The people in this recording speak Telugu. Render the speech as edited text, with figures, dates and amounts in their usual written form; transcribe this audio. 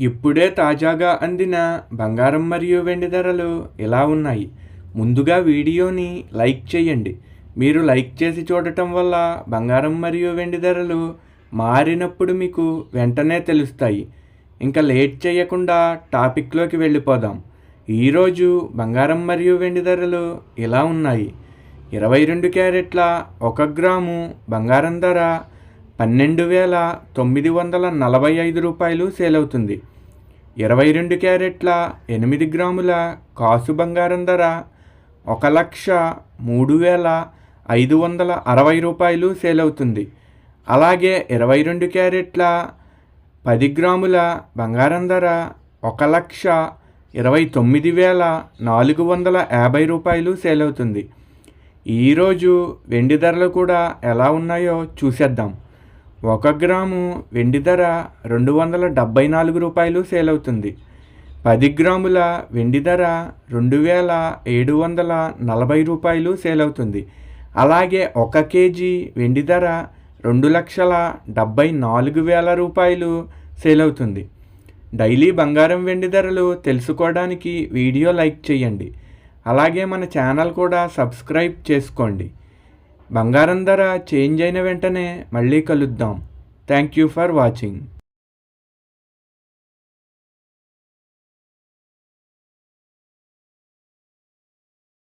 ఇప్పుడే తాజాగా అందిన బంగారం మరియు వెండి ధరలు ఎలా ఉన్నాయి? ముందుగా వీడియోని లైక్ చేయండి. మీరు లైక్ చేసి చూడటం వల్ల బంగారం మరియు వెండి ధరలు మారినప్పుడు మీకు వెంటనే తెలుస్తాయి. ఇంకా లేట్ చేయకుండా టాపిక్లోకి వెళ్ళిపోదాం. ఈరోజు బంగారం మరియు వెండి ధరలు ఇలా ఉన్నాయి. 22 క్యారెట్ల 1 గ్రాము బంగారం ధర 12,945 రూపాయలు సేల్ అవుతుంది. 22 క్యారెట్ల 8 గ్రాముల కాసు బంగారం ధర 1,03,560 రూపాయలు సేల్ అవుతుంది. అలాగే 22 క్యారెట్ల 10 గ్రాముల బంగారం ధర 1,29,450 రూపాయలు సేల్ అవుతుంది. ఈరోజు వెండి ధరలు కూడా ఎలా ఉన్నాయో చూసేద్దాం. 1 గ్రాము వెండి ధర 274 రూపాయలు సేల్ అవుతుంది. 10 గ్రాముల వెండి ధర 2,740 రూపాయలు సేల్ అవుతుంది. అలాగే 1 కేజీ వెండి ధర 2,74,000 రూపాయలు సేల్ అవుతుంది. డైలీ బంగారం వెండి ధరలు తెలుసుకోవడానికి వీడియో లైక్ చేయండి. అలాగే మన ఛానల్ కూడా సబ్స్క్రైబ్ చేసుకోండి. బంగారం ధర చేంజ్ అయిన వెంటనే మళ్ళీ కలుద్దాం. Thank you for watching.